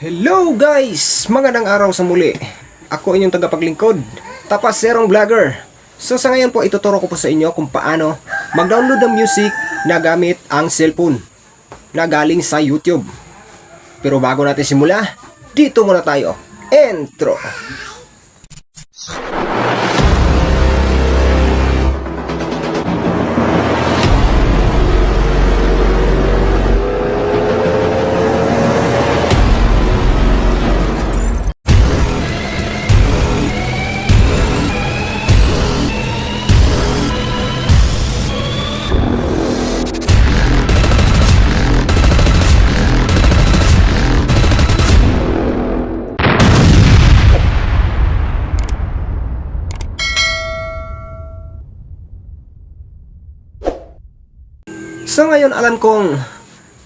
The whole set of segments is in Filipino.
Hello guys! Magandang araw sa muli. Ako inyong tagapaglingkod, Tapas Serong Vlogger. So sa ngayon po, ituturo ko po sa inyo kung paano mag-download ng music na gamit ang cellphone na galing sa YouTube. Pero bago natin simula, dito muna tayo. Intro! So ngayon alam kong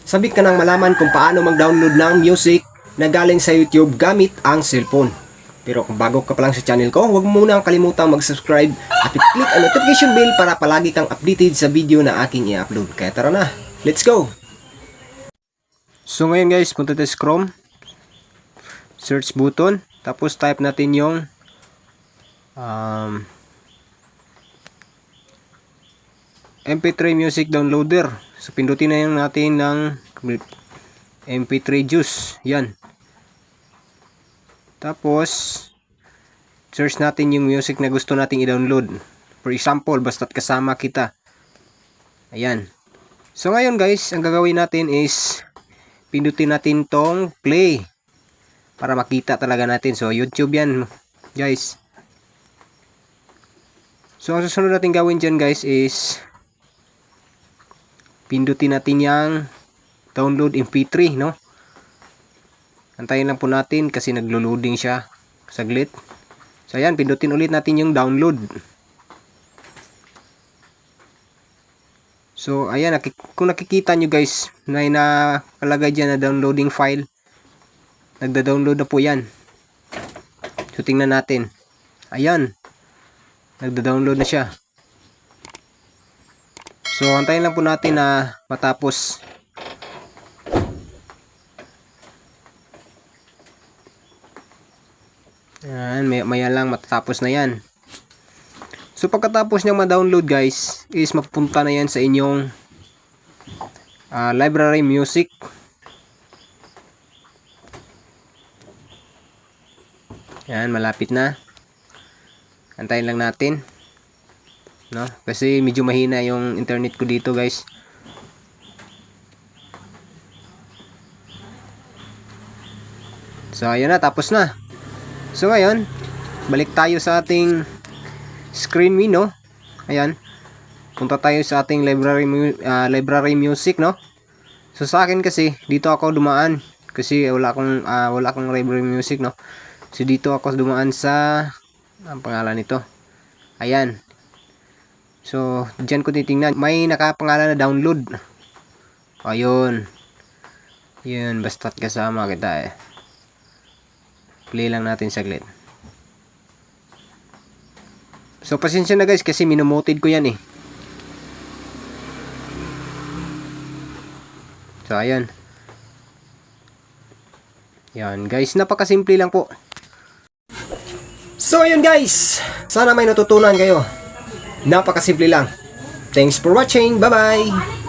sabik ka nang malaman kung paano mag-download ng music na galing sa YouTube gamit ang cellphone. Pero kung bago ka pa lang sa channel ko, huwag mo munang kalimutang mag-subscribe at i-click ang notification bell para palagi kang updated sa video na aking i-upload. Kaya tara na, let's go! So ngayon guys, punta tayo sa Chrome, search button, tapos type natin yung MP3 music downloader. So pindutin na yung natin ng MP3 juice. Yan. Tapos search natin yung music na gusto nating i-download. For example, basta't kasama kita. Ayan. So ngayon guys, ang gagawin natin is pindutin natin tong play para makita talaga natin. So YouTube yan guys. So ang susunod natin gawin dyan guys is pindutin natin yung download MP3, no? Antayin lang po natin kasi naglo-loading siya saglit. So ayan, pindutin ulit natin yung download. So ayan, kung nakikita nyo guys na nakalagay dyan na downloading file, nagda-download na po yan. So tingnan natin. Ayan, nagda-download na siya. So, antayin lang po natin na matapos. Ayan, maya lang matatapos na yan. So, pagkatapos niyang ma-download guys, is mapupunta na yan sa inyong library music. Ayan, malapit na. Antayin lang natin. No? Kasi medyo mahina yung internet ko dito guys. So ayan na, tapos na. So ngayon, balik tayo sa ating screen menu. Ayan. Punta tayo sa ating library music, no? So sa akin kasi dito ako dumaan kasi wala akong library music, no? So dito ako dumaan sa ang pangalan nito. Ayan. So, dyan ko titingnan. May nakapangalan na download. Ayun. Yun, basta't kasama kita eh. Play lang natin saglit. So, pasensya na guys kasi minumotid ko yan eh. So, ayan. Yan guys, napakasimple lang po. So, ayun guys. Sana may natutunan kayo. Napakasimple lang. Thanks for watching. Bye-bye!